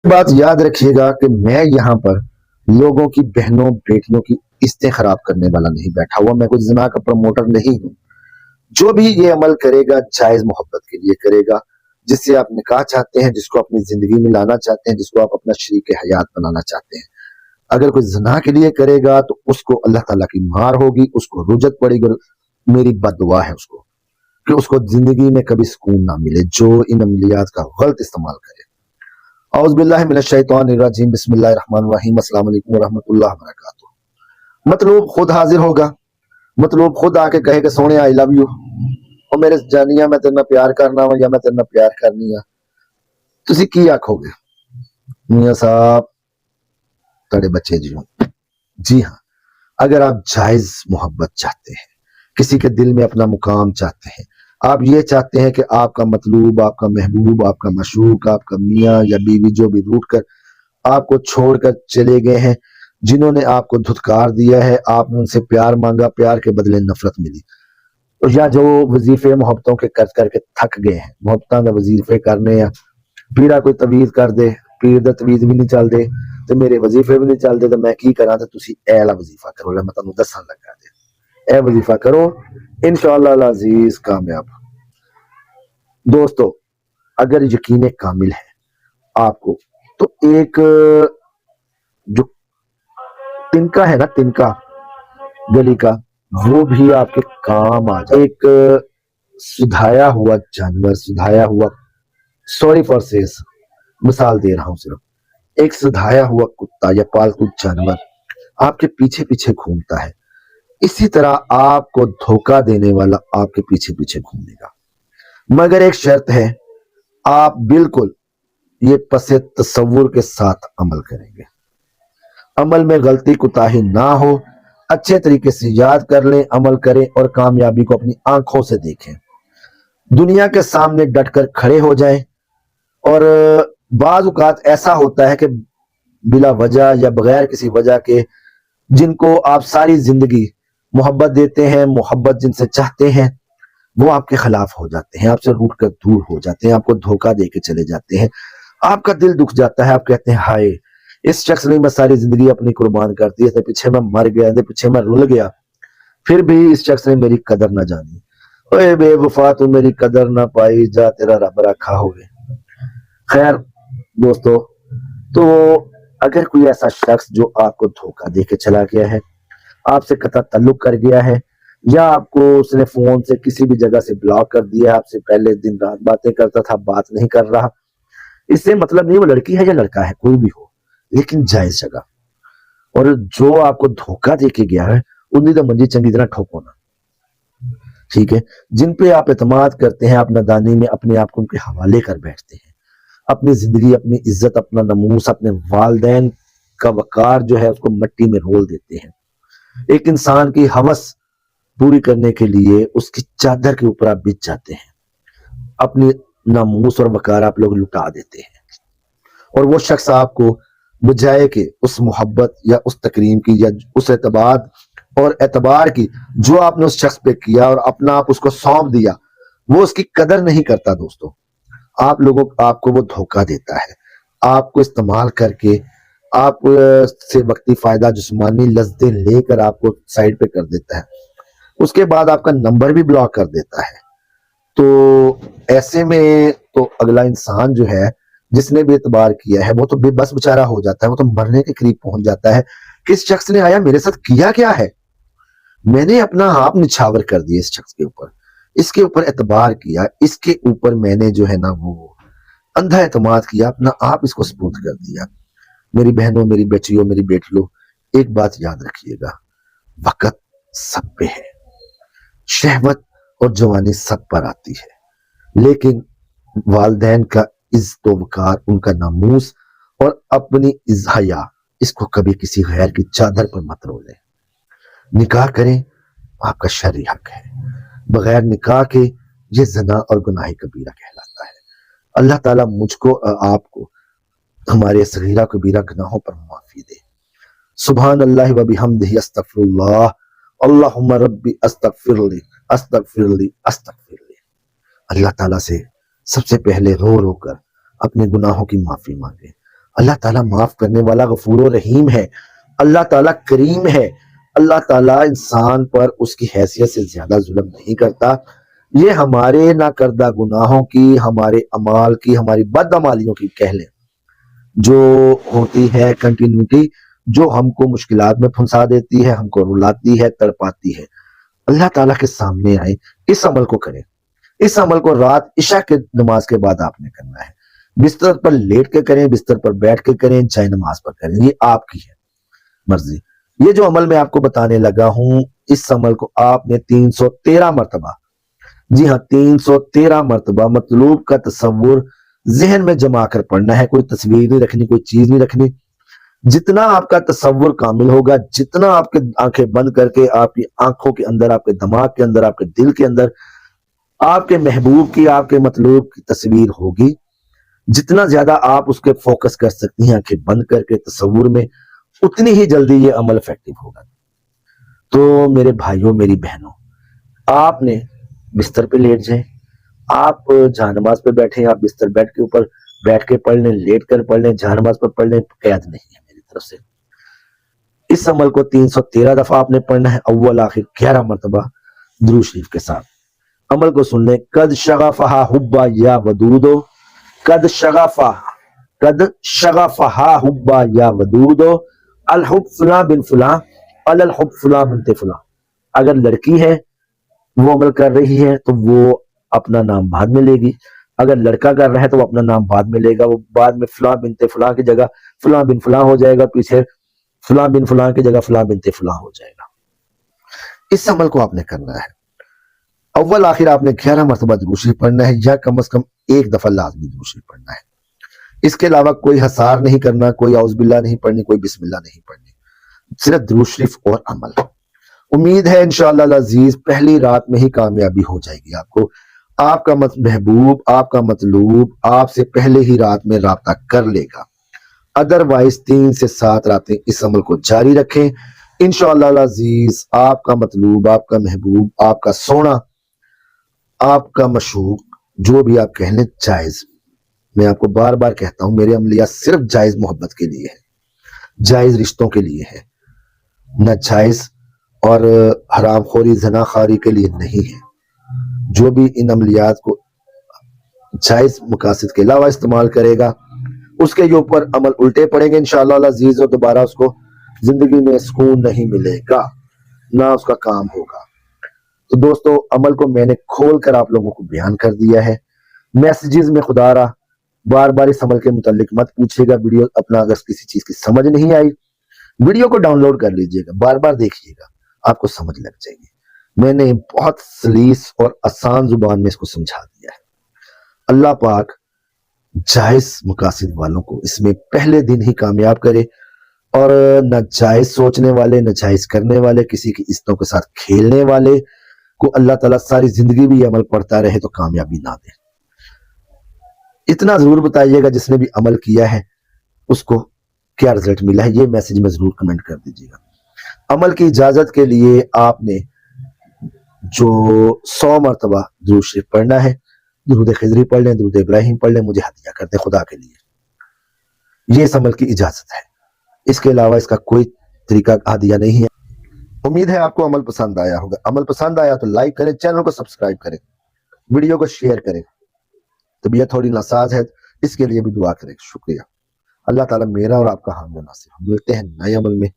بات یاد رکھیے گا کہ میں یہاں پر لوگوں کی بہنوں بیٹیوں کی عزتیں خراب کرنے والا نہیں بیٹھا ہوا، میں کوئی زنا کا پروموٹر نہیں ہوں۔ جو بھی یہ عمل کرے گا جائز محبت کے لیے کرے گا، جس سے آپ نکاح چاہتے ہیں، جس کو اپنی زندگی میں لانا چاہتے ہیں، جس کو آپ اپنا شریک حیات بنانا چاہتے ہیں۔ اگر کوئی زنا کے لیے کرے گا تو اس کو اللہ تعالیٰ کی مار ہوگی، اس کو رجت پڑے گی، میری بد دعا ہے اس کو کہ اس کو زندگی میں کبھی سکون نہ ملے جو ان عملیات کا غلط استعمال کرے۔ اعوذ باللہ من الشیطان الرجیم، بسم اللہ الرحمن الرحیم، السلام علیکم ورحمۃ اللہ وبرکاتہ۔ مطلوب خود حاضر ہوگا، مطلوب خود آ کے کہے کہ سونے آئی لو یو، اور میرے جانیا میں تیرے پیار کرنا وا یا میں تیرے پیار کرنی ہاں، تسی کی آکھو گے؟ میاں صاحب تڑے بچے جی ہاں، اگر آپ جائز محبت چاہتے ہیں، کسی کے دل میں اپنا مقام چاہتے ہیں، آپ یہ چاہتے ہیں کہ آپ کا مطلوب، آپ کا محبوب، آپ کا مشوق، آپ کا میاں یا بیوی جو بھی روٹ کر آپ کو چھوڑ کر چلے گئے ہیں، جنہوں نے آپ کو دھتکار دیا ہے، آپ نے ان سے پیار مانگا، پیار کے بدلے نفرت ملی، یا جو وظیفے محبتوں کے کر کے تھک گئے ہیں، محبتوں کے وظیفے کرنے یا پیڑا کوئی تویز کر دے، پیر دا تویز بھی نہیں چل دے تو میرے وظیفے بھی نہیں چل دے تو میں کی کرا تو تسی اے والا وظیفہ کرو، میں تمہیں دسن لگا دے، اے وظیفہ کرو، انشاءاللہ العزیز کامیاب۔ دوستو اگر یقین کامل ہے آپ کو تو ایک جو تنکا ہے نا، تنکا گلی کا، وہ بھی آپ کے کام آ جائے۔ ایک سدھایا ہوا جانور، سدھایا ہوا، سوری فار سیز، مثال دے رہا ہوں صرف، ایک سدھایا ہوا کتا یا پالتو جانور آپ کے پیچھے پیچھے گھومتا ہے، اسی طرح آپ کو دھوکہ دینے والا آپ کے پیچھے پیچھے گھومے گا، مگر ایک شرط ہے، آپ بالکل یہ پس تصور کے ساتھ عمل کریں گے، عمل میں غلطی کوتاہی نہ ہو، اچھے طریقے سے یاد کر لیں، عمل کریں اور کامیابی کو اپنی آنکھوں سے دیکھیں، دنیا کے سامنے ڈٹ کر کھڑے ہو جائیں۔ اور بعض اوقات ایسا ہوتا ہے کہ بلا وجہ یا بغیر کسی وجہ کے جن کو آپ ساری زندگی محبت دیتے ہیں، محبت جن سے چاہتے ہیں، وہ آپ کے خلاف ہو جاتے ہیں، آپ سے روٹ کر دور ہو جاتے ہیں، آپ کو دھوکہ دے کے چلے جاتے ہیں، آپ کا دل دکھ جاتا ہے، آپ کہتے ہیں ہائے اس شخص نے میں ساری زندگی اپنی قربان کر دی، اس کے پیچھے میں مر گیا، اس کے پیچھے میں رل گیا، پھر بھی اس شخص نے میری قدر نہ جانی، اے بے وفا تو میری قدر نہ پائی، جا تیرا رب رکھا ہوئے۔ خیر دوستو، تو اگر کوئی ایسا شخص جو آپ کو دھوکہ دے کے چلا گیا ہے، آپ سے قطع تعلق کر گیا ہے، یا آپ کو اس نے فون سے کسی بھی جگہ سے بلاک کر دیا، آپ سے پہلے دن رات باتیں کرتا تھا، بات نہیں کر رہا، اس سے مطلب نہیں وہ لڑکی ہے یا لڑکا ہے، کوئی بھی ہو لیکن جائز جگہ، اور جو آپ کو دھوکہ دے کے گیا ہے انہیں تو منجی چنگی طرح ٹھوکو نا، ٹھیک ہے، جن پہ آپ اعتماد کرتے ہیں، آپ نادانی میں اپنے آپ کو ان کے حوالے کر بیٹھتے ہیں، اپنی زندگی، اپنی عزت، اپنا ناموس، اپنے والدین کا وقار جو ہے اس کو مٹی میں رول دیتے ہیں، ایک انسان کی ہوس پوری کرنے کے لیے اس کی چادر کے اوپر آپ بچ جاتے ہیں، اپنی ناموس اور وقار آپ لوگ لٹا دیتے ہیں، اور وہ شخص آپ کو بجائے کہ اس محبت یا اس تکریم کی یا اس اعتبار اور اعتبار کی جو آپ نے اس شخص پہ کیا اور اپنا آپ اس کو سونپ دیا، وہ اس کی قدر نہیں کرتا۔ دوستو آپ کو وہ دھوکہ دیتا ہے، آپ کو استعمال کر کے آپ سے وقتی فائدہ، جسمانی لذتیں لے کر آپ کو سائڈ پہ کر دیتا ہے، اس کے بعد آپ کا نمبر بھی بلاک کر دیتا ہے۔ تو ایسے میں تو اگلا انسان جو ہے جس نے بھی اعتبار کیا ہے وہ تو بے بس بچارہ ہو جاتا ہے، وہ تو مرنے کے قریب پہنچ جاتا ہے کہ اس شخص نے آیا میرے ساتھ کیا کیا ہے، میں نے اپنا آپ نچھاور کر دیا اس شخص کے اوپر، اس کے اوپر اعتبار کیا، اس کے اوپر میں نے جو ہے نا وہ اندھا اعتماد کیا، اپنا آپ اس کو سپرد کر دیا۔ میری بہنوں، میری بچیوں، میری بیٹیوں، ایک بات یاد رکھیے گا، وقت سب پہ ہے، شہوت اور جوانی سب پر آتی ہے، لیکن والدین کا عزت و وقار، ان کا ناموس اور اپنی حیا، اس کو کبھی کسی غیر کی چادر پر مت رولیں۔ نکاح کریں، آپ کا شرعی حق ہے، بغیر نکاح کے یہ زنا اور گناہ کبیرہ کہلاتا ہے۔ اللہ تعالیٰ مجھ کو اور آپ کو ہمارے صغیرہ کبیرہ گناہوں پر معافی دے۔ سبحان اللہ و بحمدہ، استغفر اللہ، اللہم ربی استغفر لی استغفر لی استغفر لی۔ اللہ تعالیٰ سے سب سے پہلے رو رو کر اپنے گناہوں کی معافی مانگے، اللہ تعالیٰ معاف کرنے والا غفور و رحیم ہے، اللہ تعالیٰ کریم ہے، اللہ تعالیٰ انسان پر اس کی حیثیت سے زیادہ ظلم نہیں کرتا۔ یہ ہمارے نہ کردہ گناہوں کی، ہمارے اعمال کی، ہماری بدعمالیوں کی کہہ لیں جو ہوتی ہے کنٹینیوٹی، جو ہم کو مشکلات میں پھنسا دیتی ہے، ہم کو رلاتی ہے، تڑپاتی ہے۔ اللہ تعالیٰ کے سامنے آئیں، اس عمل کو کریں۔ اس عمل کو رات عشاء کے نماز کے بعد آپ نے کرنا ہے، بستر پر لیٹ کے کریں، بستر پر بیٹھ کے کریں، چاہے نماز پر کریں، یہ آپ کی ہے مرضی۔ یہ جو عمل میں آپ کو بتانے لگا ہوں، اس عمل کو آپ نے 313 مرتبہ، جی ہاں 313 مرتبہ مطلوب کا تصور ذہن میں جما کر پڑھنا ہے۔ کوئی تصویر نہیں رکھنی، کوئی چیز نہیں رکھنی۔ جتنا آپ کا تصور کامل ہوگا، جتنا آپ کے آنکھیں بند کر کے آپ کی آنکھوں کے اندر، آپ کے دماغ کے اندر، آپ کے دل کے اندر آپ کے محبوب کی، آپ کے مطلوب کی تصویر ہوگی، جتنا زیادہ آپ اس کے فوکس کر سکتی ہیں آنکھیں بند کر کے تصور میں، اتنی ہی جلدی یہ عمل افیکٹو ہوگا۔ تو میرے بھائیوں، میری بہنوں، آپ نے بستر پہ لیٹ جائیں، آپ جہاں نماز پہ بیٹھیں، آپ بستر بیٹھ کے اوپر بیٹھ کے پڑھ لیں، لیٹ کر پڑھ لیں، جہاں نماز پر پڑھ لیں، قید نہیں ہے میری طرف سے۔ اس عمل کو 313 دفعہ آپ نے پڑھنا ہے، اول آخر 11 مرتبہ درود شریف کے ساتھ۔ عمل کو سن لیں، قد شغفہا حبا یا ودودو، قد شغفہا حبا یا ودودو، الحب فلاں بن فلاں، الحب فلاں بنت فلاں۔ اگر لڑکی ہے وہ عمل کر رہی ہے تو وہ اپنا نام بعد میں لے گی، اگر لڑکا کر رہا ہے تو وہ اپنا نام بعد میں لے گا، وہ بعد میں فلاں بنت فلاں کی جگہ فلاں بن فلاں ہو جائے گا، پیچھے فلاں بن فلاں کی جگہ فلاں بنت فلاں ہو جائے گا۔ اس عمل کو آپ نے کرنا ہے، اول آخر آپ نے 11 مرتبہ درود شریف پڑھنا ہے، یا کم از کم ایک دفعہ لازمی درود شریف پڑھنا ہے۔ اس کے علاوہ کوئی حسار نہیں کرنا، کوئی اعوذ باللہ نہیں پڑھنی، کوئی بسم اللہ نہیں پڑھنی، صرف درود شریف اور عمل۔ امید ہے انشاءاللہ العزیز پہلی رات میں ہی کامیابی ہو جائے گی آپ کو۔ آپ کا محبوب، آپ کا مطلوب آپ سے پہلے ہی رات میں رابطہ کر لے گا۔ ادروائز 3 سے 7 راتیں اس عمل کو جاری رکھیں، انشاءاللہ العزیز آپ کا مطلوب، آپ کا محبوب، آپ کا سونا، آپ کا مشوق، جو بھی آپ کہہ لیں، جائز۔ میں آپ کو بار بار کہتا ہوں، میرے عملیات صرف جائز محبت کے لیے ہے، جائز رشتوں کے لیے ہے، نہ جائز اور حرام خوری زنا خوری کے لیے نہیں ہے۔ جو بھی ان عملیات کو جائز مقاصد کے علاوہ استعمال کرے گا، اس کے اوپر عمل الٹے پڑیں گے انشاءاللہ العزیز، اور دوبارہ اس کو زندگی میں سکون نہیں ملے گا، نہ اس کا کام ہوگا۔ تو دوستو، عمل کو میں نے کھول کر آپ لوگوں کو بیان کر دیا ہے۔ میسیجز میں خدا رہا بار بار اس عمل کے متعلق مت پوچھیے گا، ویڈیو اپنا اگر کسی چیز کی سمجھ نہیں آئی، ویڈیو کو ڈاؤن لوڈ کر لیجئے گا، بار بار دیکھیے گا، آپ کو سمجھ لگ جائے گی۔ میں نے بہت سلیس اور آسان زبان میں اس کو سمجھا دیا ہے۔ اللہ پاک جائز مقاصد والوں کو اس میں پہلے دن ہی کامیاب کرے، اور ناجائز سوچنے والے، ناجائز کرنے والے، کسی کی عزتوں کے ساتھ کھیلنے والے کو اللہ تعالیٰ ساری زندگی بھی یہ عمل پڑھتا رہے تو کامیابی نہ دے۔ اتنا ضرور بتائیے گا جس نے بھی عمل کیا ہے اس کو کیا رزلٹ ملا ہے، یہ میسج میں ضرور کمنٹ کر دیجیے گا۔ عمل کی اجازت کے لیے آپ نے جو 100 مرتبہ درود شریف پڑھنا ہے، درود خضری پڑھ لیں، درود ابراہیم پڑھ لیں، مجھے ہدیہ کر دیں خدا کے لیے، یہ اس عمل کی اجازت ہے۔ اس کے علاوہ اس کا کوئی طریقہ ہدیہ نہیں ہے۔ امید ہے آپ کو عمل پسند آیا ہوگا۔ عمل پسند آیا تو لائک کریں، چینل کو سبسکرائب کریں، ویڈیو کو شیئر کریں۔ طبیعت تھوڑی ناساز ہے، اس کے لیے بھی دعا کریں۔ شکریہ۔ اللہ تعالیٰ میرا اور آپ کا حامی و ناصر۔ ملتے ہیں نئے عمل میں۔